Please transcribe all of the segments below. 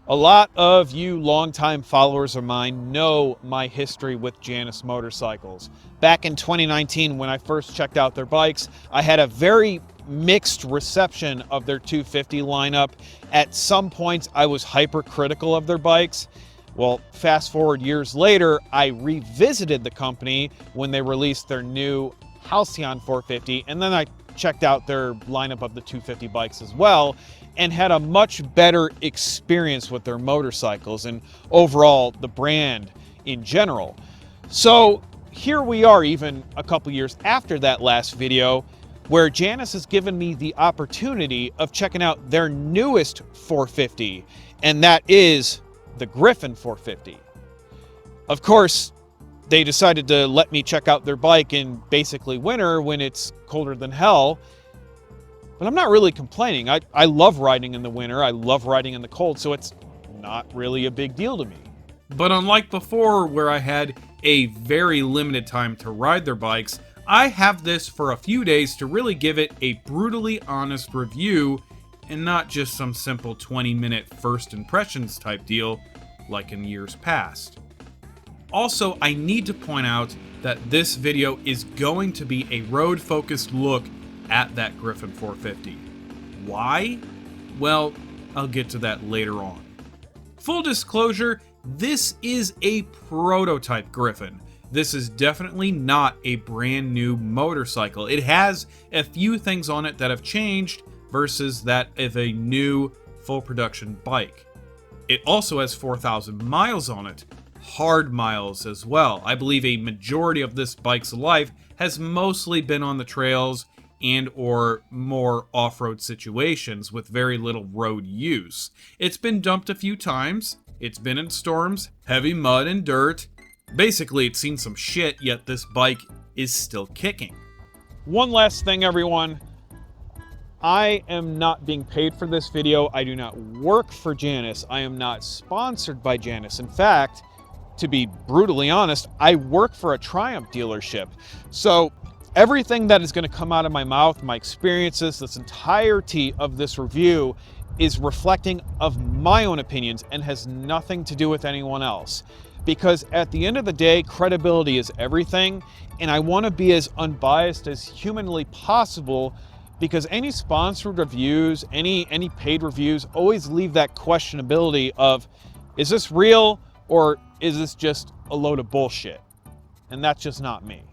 A lot of you longtime followers of mine know my history with Janus Motorcycles. Back in 2019, when I first checked out their bikes, I had a very mixed reception of their 250 lineup. At some points, I was hypercritical of their bikes. Well, fast forward years later, I revisited the company when they released their new Halcyon 450, and then I checked out their lineup of the 250 bikes as well, and had a much better experience with their motorcycles and overall the brand in general. So here we are, even a couple years after that last video, where Janus has given me the opportunity of checking out their newest 450, and that is the Gryffin 450. Of course, they decided to let me check out their bike in basically winter when it's colder than hell. But I'm not really complaining. I love riding in the winter. I love riding in the cold, so it's not really a big deal to me. But unlike before, where I had a very limited time to ride their bikes, I have this for a few days to really give it a brutally honest review and not just some simple 20-minute first impressions type deal like in years past. Also, I need to point out that this video is going to be a road-focused look at that Gryffin 450. Why? Well, I'll get to that later on. Full disclosure, this is a prototype Gryffin. This is definitely not a brand new motorcycle. It has a few things on it that have changed versus that of a new full production bike. It also has 4,000 miles on it. Hard miles as well. I believe a majority of this bike's life has mostly been on the trails and or more off-road situations with very little road use. It's been dumped a few times, it's been in storms, heavy mud and dirt. Basically, it's seen some shit, yet this bike is still kicking. One last thing, everyone. I am not being paid for this video. I do not work for Janus. I am not sponsored by Janus. In fact, to be brutally honest, I work for a Triumph dealership. So everything that is going to come out of my mouth, my experiences, this entirety of this review is reflecting of my own opinions and has nothing to do with anyone else. Because at the end of the day, credibility is everything, and I want to be as unbiased as humanly possible, because any sponsored reviews, any paid reviews always leave that questionability of, is this real or is this just a load of bullshit? And that's just not me.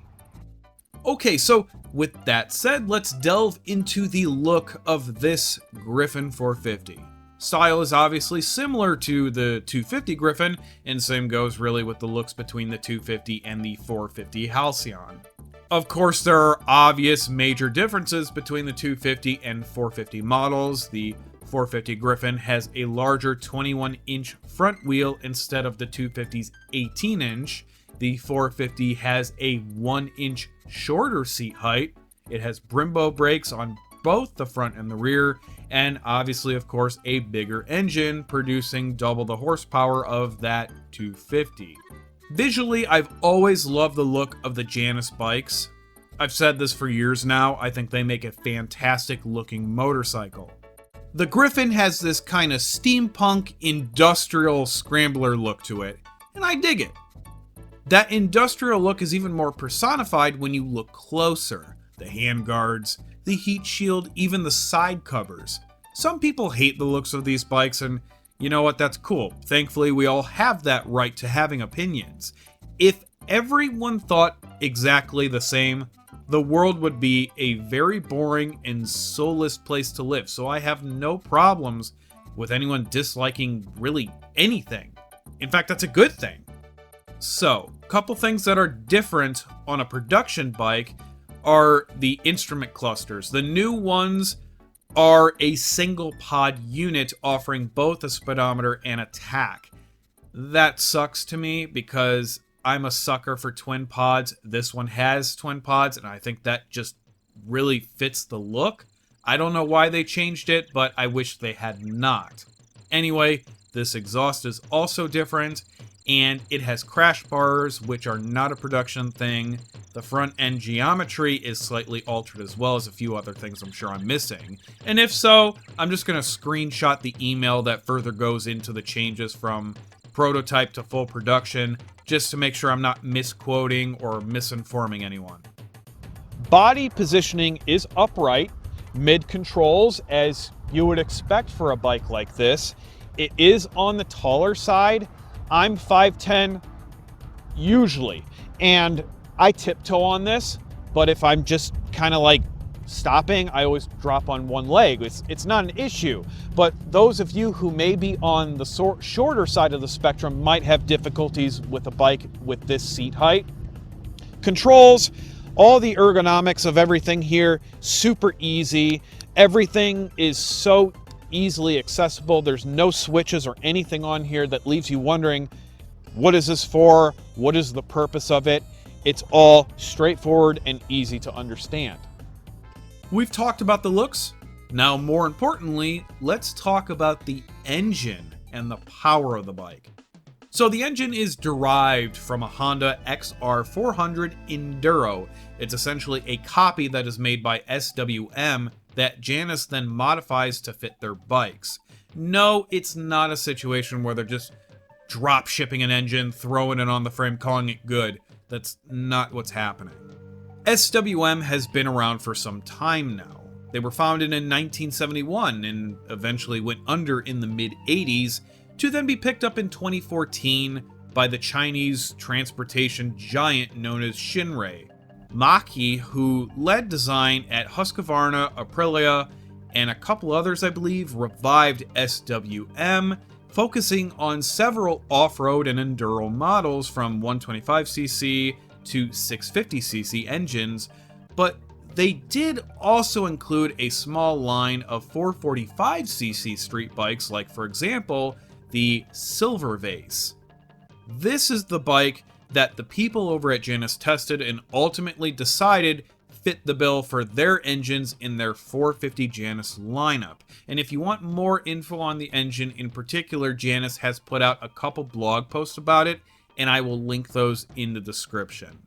Okay, so with that said, let's delve into the look of this Gryffin 450. Style is obviously similar to the 250 Gryffin, and same goes really with the looks between the 250 and the 450 Halcyon. Of course, there are obvious major differences between the 250 and 450 models. The 450 Gryffin has a larger 21-inch front wheel instead of the 250's 18-inch. The 450 has a 1-inch shorter seat height. It has Brembo brakes on both the front and the rear, and obviously, of course, a bigger engine producing double the horsepower of that 250. Visually, I've always loved the look of the Janus bikes. I've said this for years now, I think they make a fantastic looking motorcycle. The Gryffin has this kind of steampunk industrial scrambler look to it, and I dig it. That industrial look is even more personified when you look closer. The handguards, the heat shield, even the side covers. Some people hate the looks of these bikes, and you know what, that's cool. Thankfully, we all have that right to having opinions. If everyone thought exactly the same, the world would be a very boring and soulless place to live, so I have no problems with anyone disliking really anything. In fact, that's a good thing. So, a couple things that are different on a production bike are the instrument clusters. The new ones are a single pod unit offering both a speedometer and a tach. That sucks to me because I'm a sucker for twin pods. This one has twin pods, and I think that just really fits the look. I don't know why they changed it, but I wish they had not. Anyway, this exhaust is also different, and it has crash bars, which are not a production thing. The front end geometry is slightly altered, as well as a few other things I'm sure I'm missing. And if so, I'm just going to screenshot the email that further goes into the changes from prototype to full production, just to make sure I'm not misquoting or misinforming anyone. Body positioning is upright, mid controls, as you would expect for a bike like this. It is on the taller side. I'm 5'10", usually, and I tiptoe on this, but if I'm just kind of like stopping, I always drop on one leg. It's not an issue, but those of you who may be on the shorter side of the spectrum might have difficulties with a bike with this seat height. Controls, all the ergonomics of everything here, super easy. Everything is so easily accessible. There's no switches or anything on here that leaves you wondering, what is this for? What is the purpose of it? It's all straightforward and easy to understand. We've talked about the looks. Now, more importantly, let's talk about the engine and the power of the bike. So the engine is derived from a Honda XR400 Enduro. It's essentially a copy that is made by SWM that Janus then modifies to fit their bikes. No, it's not a situation where they're just drop shipping an engine, throwing it on the frame, calling it good. That's not what's happening. SWM has been around for some time now. They were founded in 1971 and eventually went under in the mid-80s, to then be picked up in 2014 by the Chinese transportation giant known as Shinrei. Maki, who led design at Husqvarna, Aprilia, and a couple others I believe, revived SWM, focusing on several off-road and enduro models from 125cc to 650cc engines, but they did also include a small line of 445cc street bikes, like for example, the Silver Vase. This is the bike that the people over at Janus tested and ultimately decided fit the bill for their engines in their 450 Janus lineup. And if you want more info on the engine in particular, Janus has put out a couple blog posts about it, and I will link those in the description.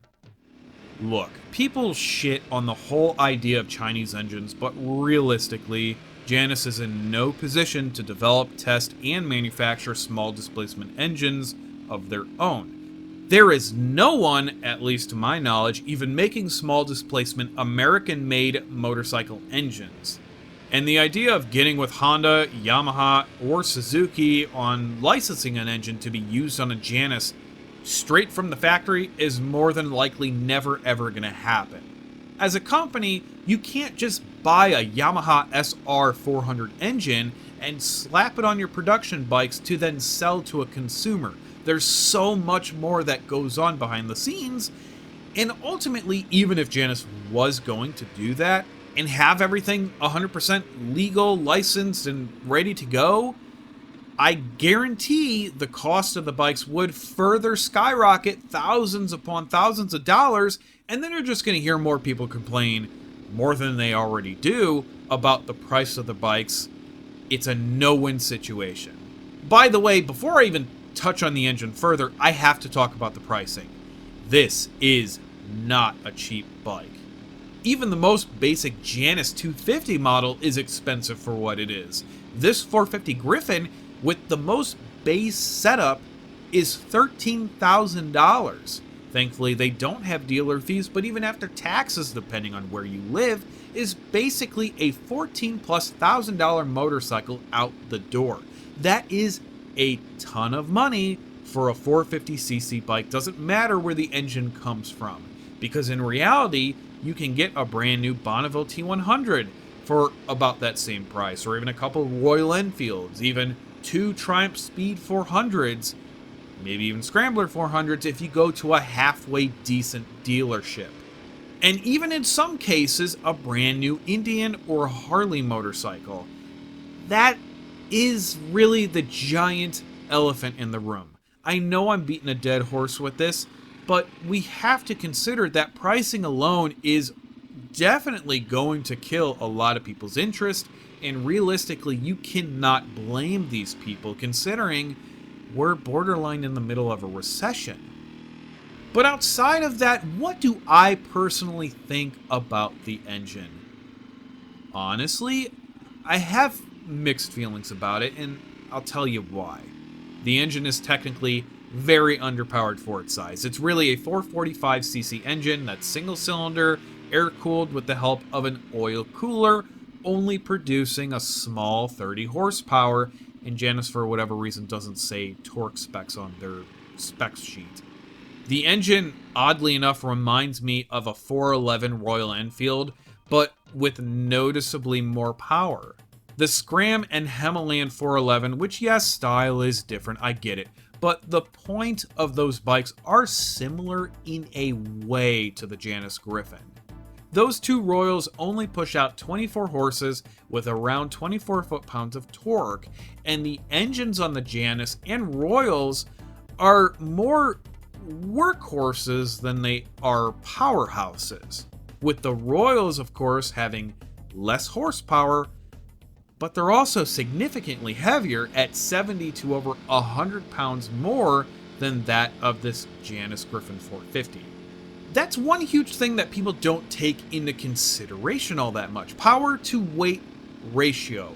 Look, people shit on the whole idea of Chinese engines, but realistically, Janus is in no position to develop, test, and manufacture small displacement engines of their own. There is no one, at least to my knowledge, even making small displacement American-made motorcycle engines. And the idea of getting with Honda, Yamaha, or Suzuki on licensing an engine to be used on a Janus straight from the factory is more than likely never ever going to happen. As a company, you can't just buy a Yamaha SR400 engine and slap it on your production bikes to then sell to a consumer. There's so much more that goes on behind the scenes, and ultimately, even if Janus was going to do that and have everything 100% legal, licensed, and ready to go, I guarantee the cost of the bikes would further skyrocket thousands upon thousands of dollars, and then you're just going to hear more people complain, more than they already do, about the price of the bikes. It's a no-win situation. By the way, before I even touch on the engine further, I have to talk about the pricing. This is not a cheap bike. Even the most basic Janus 250 model is expensive for what it is. This 450 Gryffin, with the most base setup, is $13,000. Thankfully, they don't have dealer fees, but even after taxes, depending on where you live, is basically a $14,000+ motorcycle out the door. That is a ton of money for a 450cc bike. Doesn't matter where the engine comes from, because in reality, you can get a brand new Bonneville T100 for about that same price, or even a couple Royal Enfields, even 2 Triumph Speed 400s, maybe even Scrambler 400s if you go to a halfway decent dealership. And even in some cases, a brand new Indian or Harley motorcycle. That is really the giant elephant in the room. I know I'm beating a dead horse with this, but we have to consider that pricing alone is definitely going to kill a lot of people's interest, and realistically, you cannot blame these people considering we're borderline in the middle of a recession. But outside of that, what do I personally think about the engine? Honestly, I have mixed feelings about it, and I'll tell you why. The engine is technically very underpowered for its size. It's really a 445cc engine that's single-cylinder, air-cooled with the help of an oil cooler, only producing a small 30 horsepower, and Janus, for whatever reason, doesn't say torque specs on their specs sheet. The engine, oddly enough, reminds me of a 411 Royal Enfield, but with noticeably more power. The Scram and Himalayan 411, which yes, style is different, I get it, but the point of those bikes are similar in a way to the Janus Gryffin. Those two Royals only push out 24 horses with around 24 foot-pounds of torque, and the engines on the Janus and Royals are more workhorses than they are powerhouses. With the Royals, of course, having less horsepower, but they're also significantly heavier at 70 to over 100 pounds more than that of this Janus Gryffin 450. That's one huge thing that people don't take into consideration all that much. Power to weight ratio.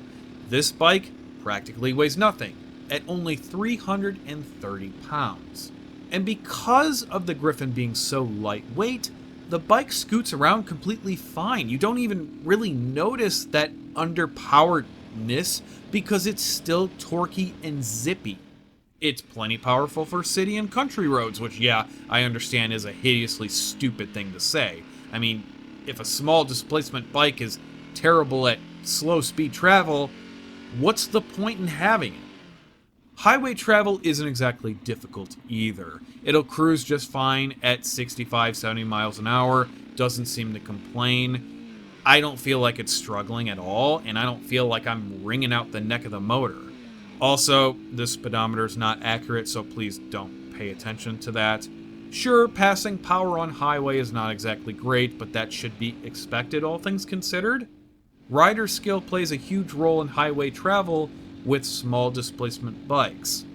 This bike practically weighs nothing at only 330 pounds. And because of the Gryffin being so lightweight, the bike scoots around completely fine. You don't even really notice that underpoweredness because it's still torquey and zippy. It's plenty powerful for city and country roads, which, yeah, I understand is a hideously stupid thing to say. I mean, if a small displacement bike is terrible at slow speed travel, what's the point in having it? Highway travel isn't exactly difficult either. It'll cruise just fine at 65, 70 miles an hour, doesn't seem to complain. I don't feel like it's struggling at all, and I don't feel like I'm wringing out the neck of the motor. Also, the speedometer is not accurate, so please don't pay attention to that. Sure, passing power on highway is not exactly great, but that should be expected, all things considered. Rider skill plays a huge role in highway travel with small displacement bikes.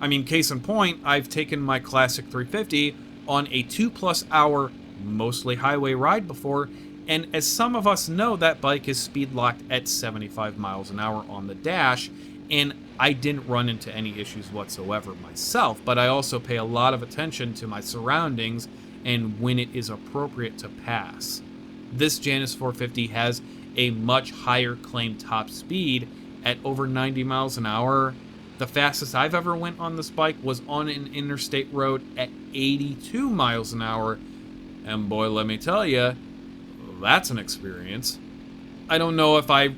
I mean, case in point, I've taken my classic 350 on a 2+ hour, mostly highway ride before, and as some of us know, that bike is speed locked at 75 miles an hour on the dash, and I didn't run into any issues whatsoever myself, but I also pay a lot of attention to my surroundings and when it is appropriate to pass. This Janus 450 has a much higher claimed top speed at over 90 miles an hour. The fastest I've ever went on this bike was on an interstate road at 82 miles an hour, and boy, let me tell you, that's an experience. I don't know if I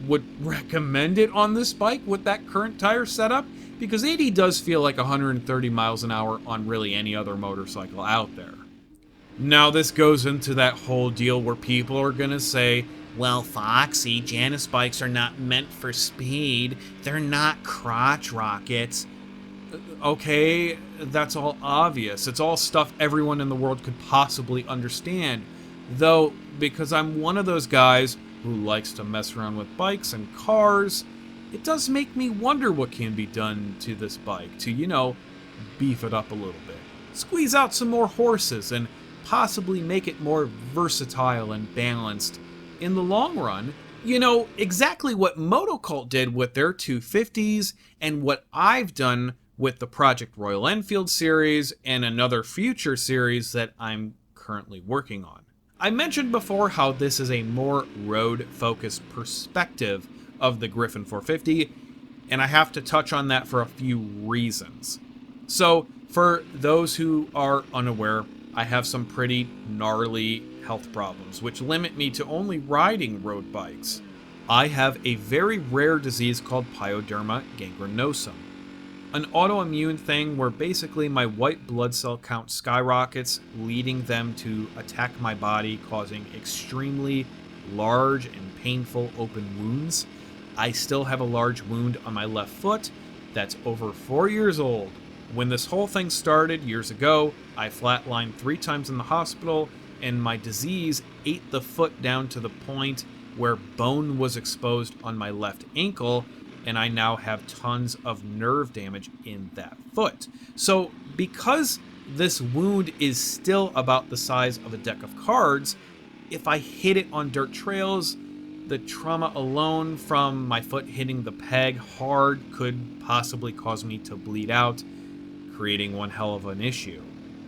would recommend it on this bike with that current tire setup, because 80 does feel like 130 miles an hour on really any other motorcycle out there. Now this goes into that whole deal where people are gonna say, well, Foxxy, Janus bikes are not meant for speed. They're not crotch rockets. Okay, that's all obvious. It's all stuff everyone in the world could possibly understand. Though, because I'm one of those guys who likes to mess around with bikes and cars, it does make me wonder what can be done to this bike to, you know, beef it up a little bit. Squeeze out some more horses and possibly make it more versatile and balanced in the long run. You know, exactly what Motocult did with their 250s and what I've done with the Project Royal Enfield series and another future series that I'm currently working on. I mentioned before how this is a more road-focused perspective of the Gryffin 450, and I have to touch on that for a few reasons. So, for those who are unaware, I have some pretty gnarly health problems, which limit me to only riding road bikes. I have a very rare disease called pyoderma gangrenosum, an autoimmune thing where basically my white blood cell count skyrockets, leading them to attack my body, causing extremely large and painful open wounds. I still have a large wound on my left foot that's over 4 years old. When this whole thing started years ago, I flatlined 3 times in the hospital, and my disease ate the foot down to the point where bone was exposed on my left ankle, and I now have tons of nerve damage in that foot. So because this wound is still about the size of a deck of cards, if I hit it on dirt trails, the trauma alone from my foot hitting the peg hard could possibly cause me to bleed out, creating one hell of an issue.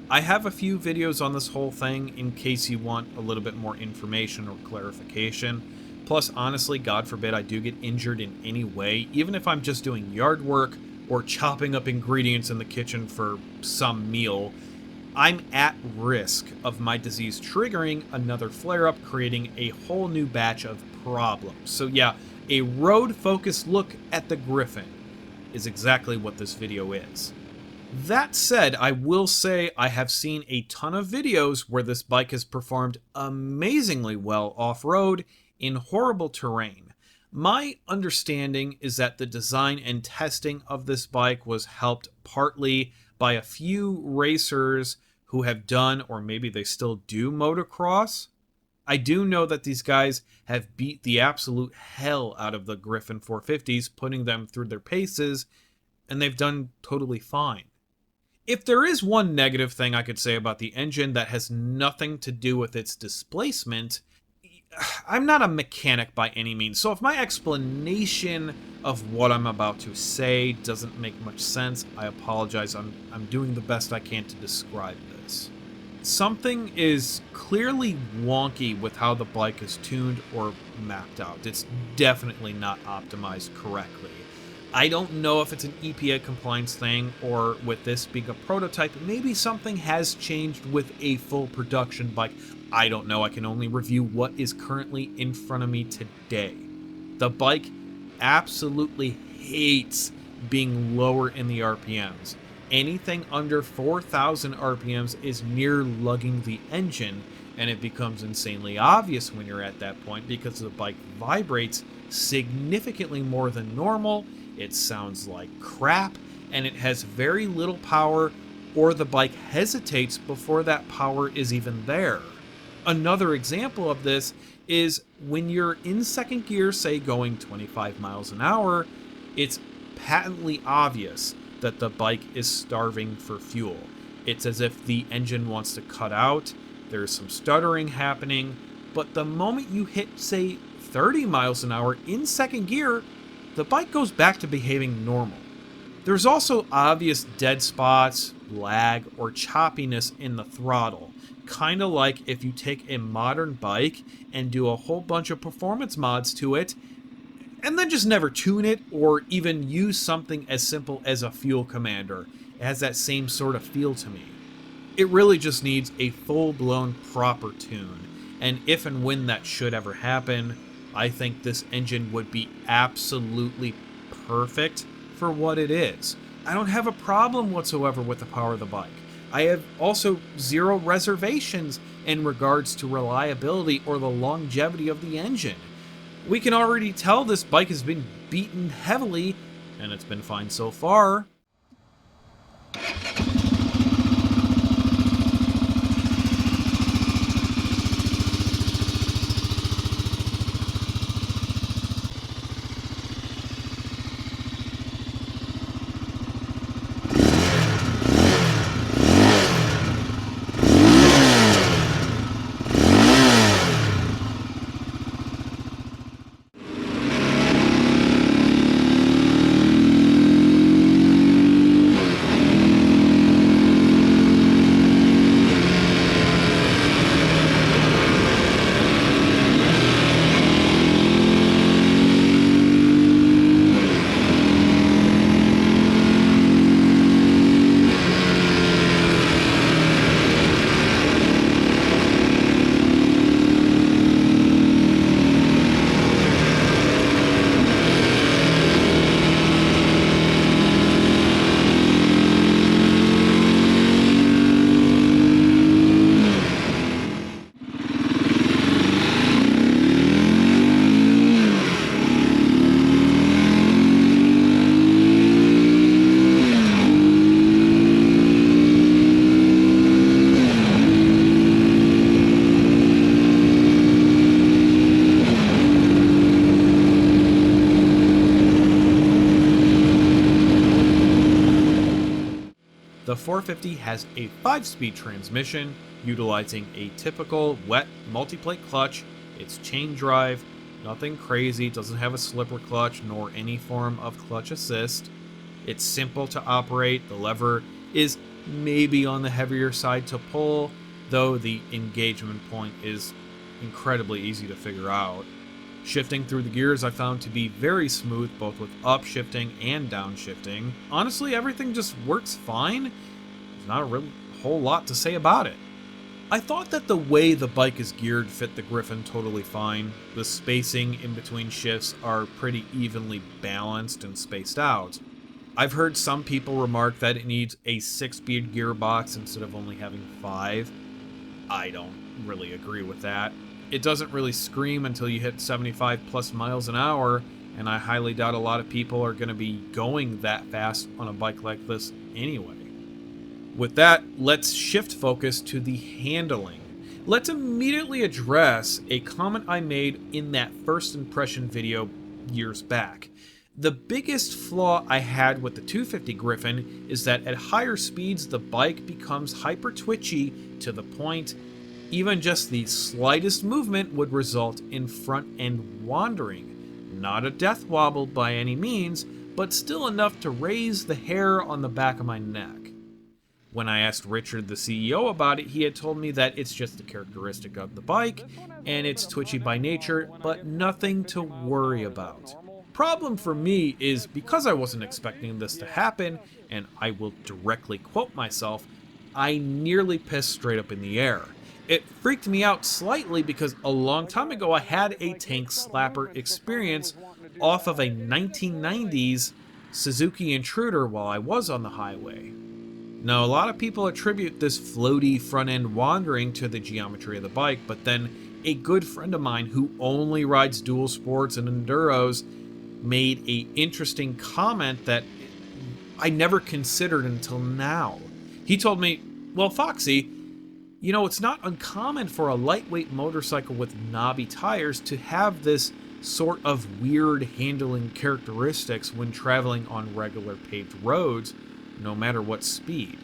I have a few videos on this whole thing in case you want a little bit more information or clarification. Plus, honestly, God forbid I do get injured in any way, even if I'm just doing yard work or chopping up ingredients in the kitchen for some meal, I'm at risk of my disease triggering another flare-up, creating a whole new batch of problems. So yeah, a road-focused look at the Gryffin is exactly what this video is. That said, I will say I have seen a ton of videos where this bike has performed amazingly well off-road in horrible terrain. My understanding is that the design and testing of this bike was helped partly by a few racers who have done, or maybe they still do, motocross. I do know that these guys have beat the absolute hell out of the Gryffin 450s, putting them through their paces, and they've done totally fine. If there is one negative thing I could say about the engine that has nothing to do with its displacement, I'm not a mechanic by any means, so if my explanation of what I'm about to say doesn't make much sense, I apologize. I'm doing the best I can to describe this. Something is clearly wonky with how the bike is tuned or mapped out. It's definitely not optimized correctly. I don't know if it's an EPA compliance thing, or with this being a prototype, maybe something has changed with a full production bike. I don't know. I can only review what is currently in front of me today. The bike absolutely hates being lower in the RPMs. Anything under 4,000 RPMs is near lugging the engine, and it becomes insanely obvious when you're at that point because the bike vibrates significantly more than normal. It sounds like crap, and it has very little power, or the bike hesitates before that power is even there. Another example of this is when you're in second gear, say going 25 miles an hour, it's patently obvious that the bike is starving for fuel. It's as if the engine wants to cut out, there's some stuttering happening, but the moment you hit, say, 30 miles an hour in second gear, the bike goes back to behaving normal. There's also obvious dead spots, lag, or choppiness in the throttle. Kind of like if you take a modern bike and do a whole bunch of performance mods to it, and then just never tune it or even use something as simple as a fuel commander. It has that same sort of feel to me. It really just needs a full-blown proper tune, and if and when that should ever happen, I think this engine would be absolutely perfect for what it is. I don't have a problem whatsoever with the power of the bike. I have also zero reservations in regards to reliability or the longevity of the engine. We can already tell this bike has been beaten heavily, and it's been fine so far. The 450 has a 5-speed transmission, utilizing a typical wet multiplate clutch. It's chain drive, nothing crazy, doesn't have a slipper clutch nor any form of clutch assist. It's simple to operate, the lever is maybe on the heavier side to pull, though the engagement point is incredibly easy to figure out. Shifting through the gears I found to be very smooth, both with upshifting and downshifting. Honestly, everything just works fine. There's not a real whole lot to say about it. I thought that the way the bike is geared fit the Gryffin totally fine. The spacing in between shifts are pretty evenly balanced and spaced out. I've heard some people remark that it needs a 6-speed gearbox instead of only having 5. I don't really agree with that. It doesn't really scream until you hit 75 plus miles an hour, and I highly doubt a lot of people are going to be going that fast on a bike like this anyway. With that, let's shift focus to the handling. Let's immediately address a comment I made in that first impression video years back. The biggest flaw I had with the 250 Gryffin is that at higher speeds the bike becomes hyper twitchy to the point even just the slightest movement would result in front end wandering. Not a death wobble by any means, but still enough to raise the hair on the back of my neck. When I asked Richard, the CEO, about it, he had told me that it's just a characteristic of the bike, and it's twitchy by nature, but nothing to worry about. Problem for me is, because I wasn't expecting this to happen, and I will directly quote myself, I nearly pissed straight up in the air. It freaked me out slightly because a long time ago I had a tank slapper experience off of a 1990s Suzuki Intruder while I was on the highway. Now, a lot of people attribute this floaty front-end wandering to the geometry of the bike, but then a good friend of mine who only rides dual sports and enduros made an interesting comment that I never considered until now. He told me, well, Foxy, you know, it's not uncommon for a lightweight motorcycle with knobby tires to have this sort of weird handling characteristics when traveling on regular paved roads, no matter what speed.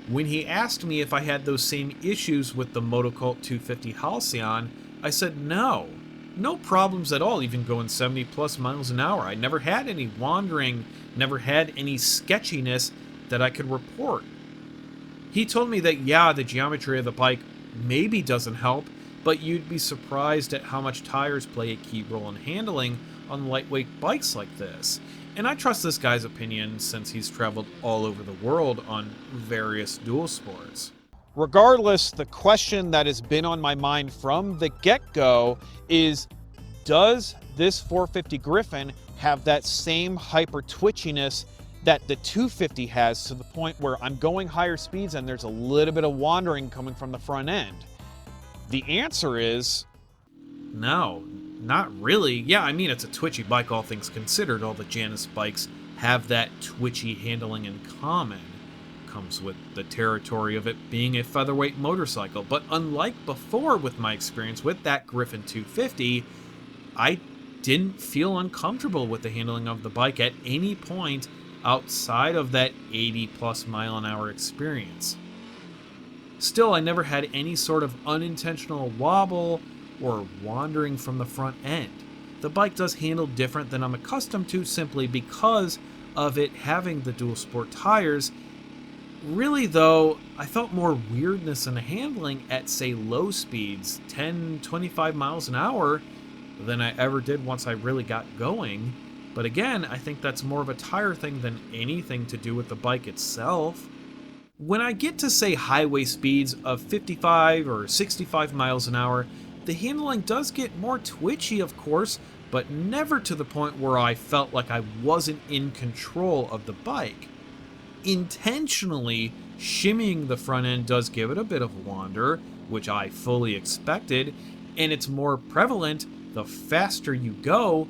When he asked me if I had those same issues with the Motocult 250 Halcyon, I said no. No problems at all, even going 70 plus miles an hour. I never had any wandering, never had any sketchiness that I could report. He told me that, yeah, the geometry of the bike maybe doesn't help, but you'd be surprised at how much tires play a key role in handling on lightweight bikes like this. And I trust this guy's opinion since he's traveled all over the world on various dual sports. Regardless, the question that has been on my mind from the get-go is, does this 450 Gryffin have that same hyper twitchiness that the 250 has, to the point where I'm going higher speeds and there's a little bit of wandering coming from the front end? The answer is no, not really. Yeah, I mean, it's a twitchy bike, all things considered. All the Janus bikes have that twitchy handling in common. Comes with the territory of it being a featherweight motorcycle. But unlike before with my experience with that Gryffin 250, I didn't feel uncomfortable with the handling of the bike at any point outside of that 80 plus mile an hour experience. Still, I never had any sort of unintentional wobble or wandering from the front end. The bike does handle different than I'm accustomed to simply because of it having the dual sport tires. Really though, I felt more weirdness in the handling at, say, low speeds, 10, 25 miles an hour, than I ever did once I really got going. But again, I think that's more of a tire thing than anything to do with the bike itself. When I get to, say, highway speeds of 55 or 65 miles an hour, the handling does get more twitchy, of course, but never to the point where I felt like I wasn't in control of the bike. Intentionally shimmying the front end does give it a bit of wander, which I fully expected, and it's more prevalent the faster you go,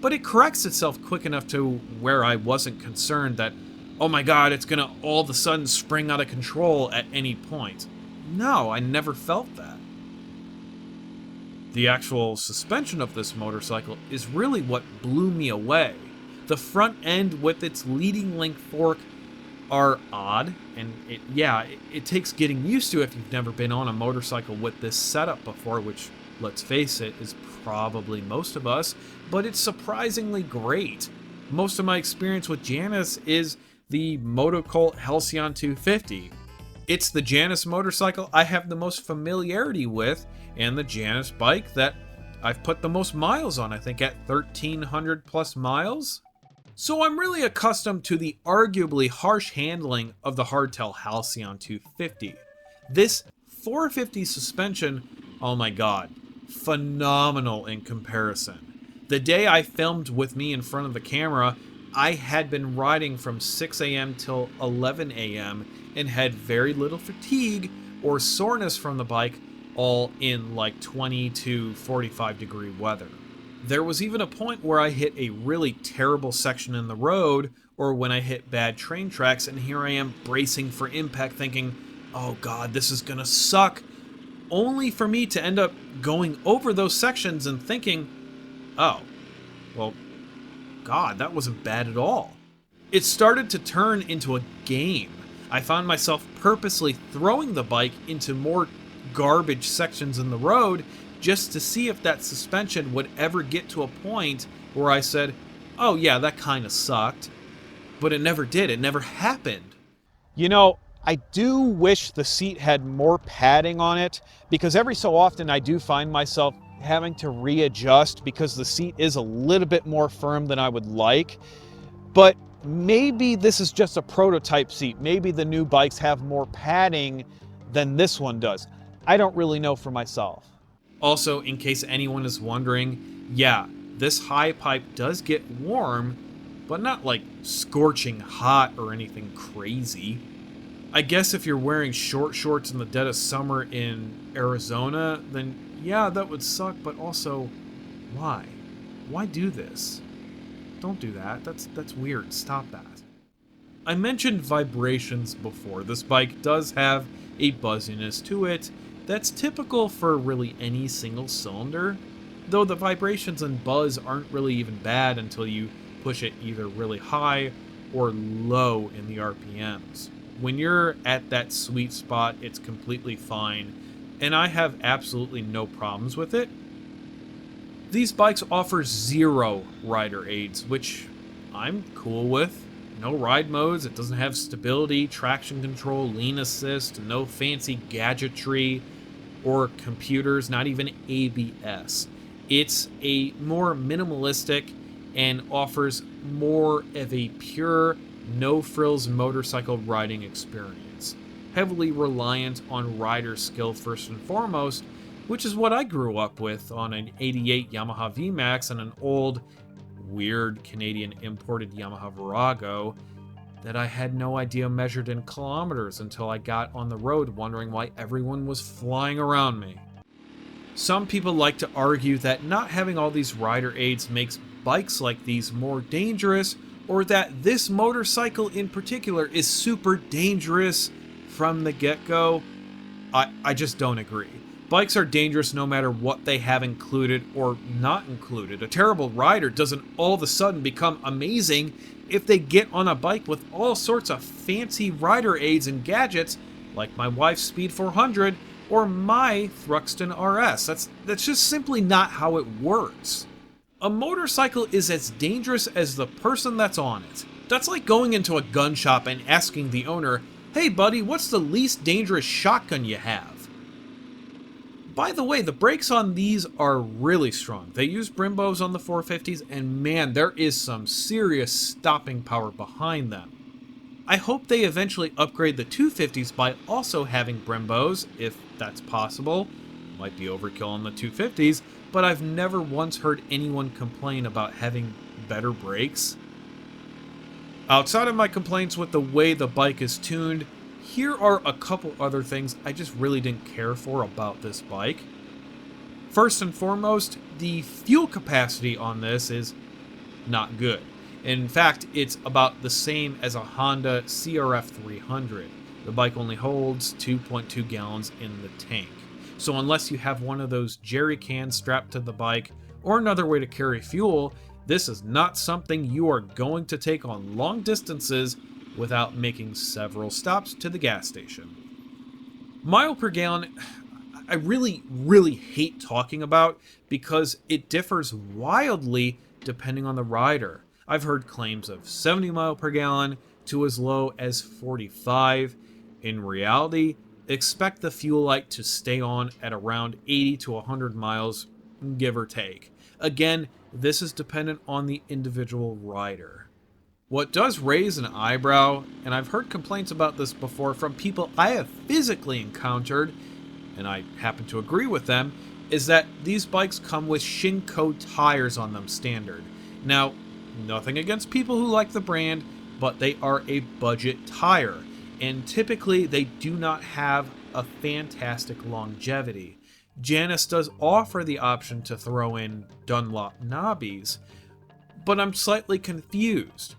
but it corrects itself quick enough to where I wasn't concerned that, oh my god, it's gonna all of a sudden spring out of control at any point. No, I never felt that. The actual suspension of this motorcycle is really what blew me away. The front end with its leading link fork are odd, and it takes getting used to if you've never been on a motorcycle with this setup before, which, let's face it, is probably most of us, but it's surprisingly great. Most of my experience with Janus is the Motocult Halcyon 250. It's the Janus motorcycle I have the most familiarity with, and the Janus bike that I've put the most miles on, I think at 1,300 plus miles. So I'm really accustomed to the arguably harsh handling of the hardtail Halcyon 250. This 450 suspension, oh my god, phenomenal in comparison. The day I filmed with me in front of the camera, I had been riding from 6 a.m. till 11 a.m. and had very little fatigue or soreness from the bike, all in like 20 to 45 degree weather. There was even a point where I hit a really terrible section in the road, or when I hit bad train tracks, and here I am bracing for impact thinking, oh god, this is gonna suck, only for me to end up going over those sections and thinking, oh, well, god, that wasn't bad at all. It started to turn into a game. I found myself purposely throwing the bike into more garbage sections in the road just to see if that suspension would ever get to a point where I said, oh yeah, that kind of sucked. But it never did. It never happened. You know, I do wish the seat had more padding on it, because every so often I do find myself having to readjust because the seat is a little bit more firm than I would like. But maybe this is just a prototype seat. Maybe the new bikes have more padding than this one does. I don't really know for myself. Also, in case anyone is wondering, yeah, this high pipe does get warm, but not like scorching hot or anything crazy. I guess if you're wearing short shorts in the dead of summer in Arizona, then yeah, that would suck, but also, why? Why do this? Don't do that. That's weird. Stop that. I mentioned vibrations before. This bike does have a buzziness to it that's typical for really any single cylinder, though the vibrations and buzz aren't really even bad until you push it either really high or low in the RPMs. When you're at that sweet spot, it's completely fine, and I have absolutely no problems with it. These bikes offer 0 rider aids, which I'm cool with. No ride modes, it doesn't have stability, traction control, lean assist, no fancy gadgetry or computers, not even ABS. It's a more minimalistic and offers more of a pure, no-frills motorcycle riding experience, heavily reliant on rider skill first and foremost, which is what I grew up with on an 88 Yamaha VMAX and an old, weird Canadian imported Yamaha Virago that I had no idea measured in kilometers until I got on the road wondering why everyone was flying around me. Some people like to argue that not having all these rider aids makes bikes like these more dangerous, or that this motorcycle in particular is super dangerous from the get-go. I just don't agree. Bikes are dangerous no matter what they have included or not included. A terrible rider doesn't all of a sudden become amazing if they get on a bike with all sorts of fancy rider aids and gadgets, like my wife's Speed 400 or my Thruxton RS. That's just simply not how it works. A motorcycle is as dangerous as the person that's on it. That's like going into a gun shop and asking the owner, hey buddy, what's the least dangerous shotgun you have? By the way, the brakes on these are really strong. They use Brimbos on the 450s, and man, there is some serious stopping power behind them. I hope they eventually upgrade the 250s by also having Brimbos, if that's possible. Might be overkill on the 250s, but I've never once heard anyone complain about having better brakes. Outside of my complaints with the way the bike is tuned, here are a couple other things I just really didn't care for about this bike. First and foremost, the fuel capacity on this is not good. In fact, it's about the same as a Honda CRF 300. The bike only holds 2.2 gallons in the tank. So unless you have one of those jerry cans strapped to the bike or another way to carry fuel, this is not something you are going to take on long distances without making several stops to the gas station. Mile per gallon, I really hate talking about because it differs wildly depending on the rider. I've heard claims of 70 mile per gallon to as low as 45. In reality, expect the fuel light to stay on at around 80 to 100 miles, give or take. Again, this is dependent on the individual rider. What does raise an eyebrow, and I've heard complaints about this before from people I have physically encountered, and I happen to agree with them, is that these bikes come with Shinko tires on them standard. Now, nothing against people who like the brand, but they are a budget tire, and typically they do not have a fantastic longevity. Janus does offer the option to throw in Dunlop knobbies, but I'm slightly confused.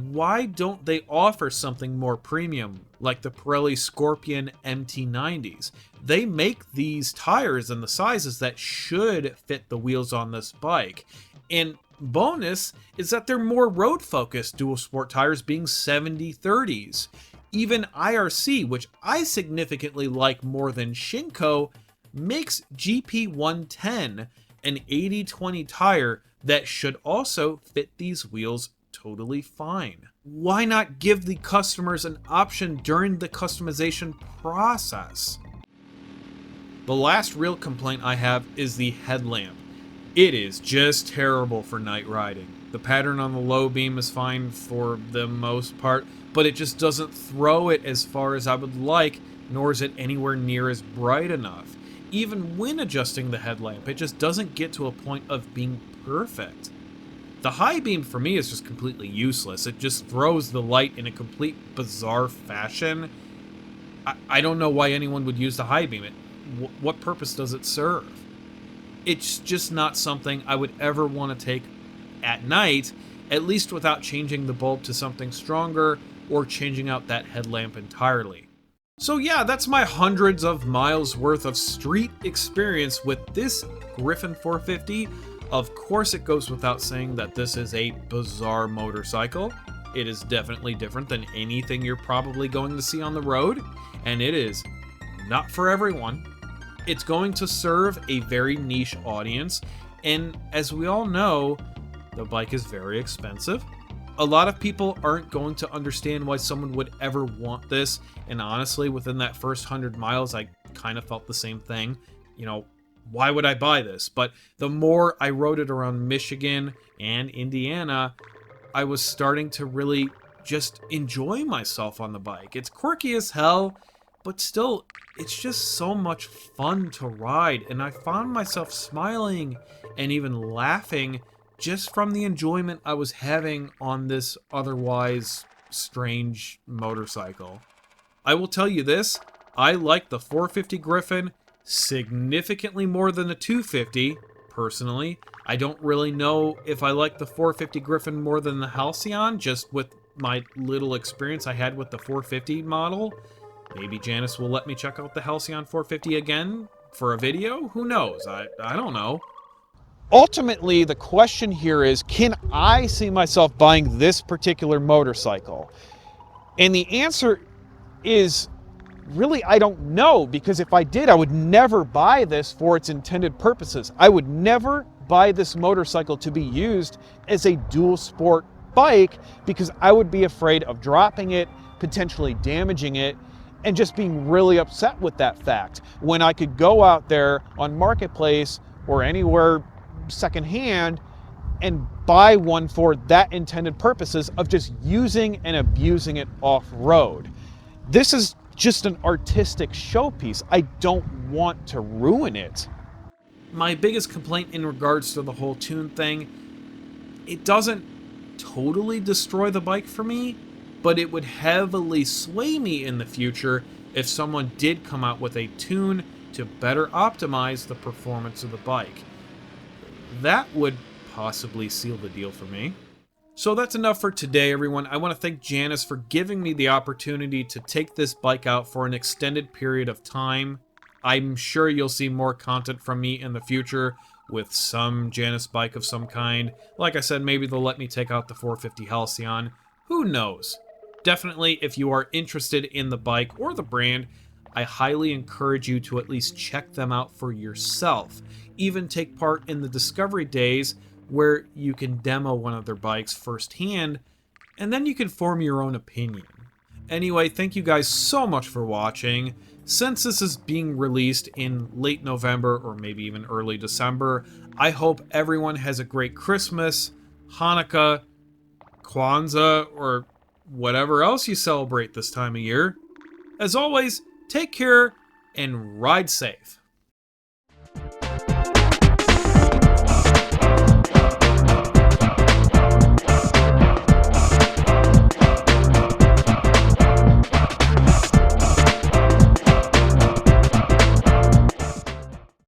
Why don't they offer something more premium, like the Pirelli Scorpion MT90s? They make these tires in the sizes that should fit the wheels on this bike. And bonus is that they're more road-focused dual sport tires, being 70/30s. Even IRC, which I significantly like more than Shinko, makes GP110, an 80/20 tire that should also fit these wheels totally fine. Why not give the customers an option during the customization process? The last real complaint I have is the headlamp. It is just terrible for night riding. The pattern on the low beam is fine for the most part, but it just doesn't throw it as far as I would like, nor is it anywhere near as bright enough. Even when adjusting the headlamp, it just doesn't get to a point of being perfect. The high beam for me is just completely useless. It just throws the light in a complete bizarre fashion. I don't know why anyone would use the high beam. What purpose does it serve? It's just not something I would ever want to take at night, at least without changing the bulb to something stronger or changing out that headlamp entirely. So yeah, that's my hundreds of miles worth of street experience with this Gryffin 450. Of course, it goes without saying that this is a bizarre motorcycle. It is definitely different than anything you're probably going to see on the road, and it is not for everyone. It's going to serve a very niche audience, and as we all know, the bike is very expensive. A lot of people aren't going to understand why someone would ever want this, and honestly, within that first 100 miles, I kind of felt the same thing. You know, why would I buy this? But the more I rode it around Michigan and Indiana, I was starting to really just enjoy myself on the bike. It's quirky as hell, but still, it's just so much fun to ride, and I found myself smiling and even laughing just from the enjoyment I was having on this otherwise strange motorcycle. I will tell you this, I like the 450 Gryffin significantly more than the 250, personally. I don't really know if I like the 450 Gryffin more than the Halcyon, just with my little experience I had with the 450 model. Maybe Janus will let me check out the Halcyon 450 again for a video? Who knows? I don't know. Ultimately, the question here is, can I see myself buying this particular motorcycle? And the answer is, really, I don't know, because if I did, I would never buy this for its intended purposes. I would never buy this motorcycle to be used as a dual sport bike because I would be afraid of dropping it, potentially damaging it, and just being really upset with that fact. When I could go out there on Marketplace or anywhere secondhand and buy one for that intended purposes of just using and abusing it off-road. This is just an artistic showpiece. I don't want to ruin it. My biggest complaint in regards to the whole tune thing, it doesn't totally destroy the bike for me, but it would heavily sway me in the future if someone did come out with a tune to better optimize the performance of the bike. That would possibly seal the deal for me. So that's enough for today, everyone. I want to thank Janus for giving me the opportunity to take this bike out for an extended period of time. I'm sure you'll see more content from me in the future with some Janus bike of some kind. Like I said, maybe they'll let me take out the 450 Halcyon. Who knows? Definitely, if you are interested in the bike or the brand, I highly encourage you to at least check them out for yourself. Even take part in the discovery days where you can demo one of their bikes firsthand, and then you can form your own opinion. Anyway, thank you guys so much for watching. Since this is being released in late November or maybe even early December, I hope everyone has a great Christmas, Hanukkah, Kwanzaa, or whatever else you celebrate this time of year. As always, take care and ride safe.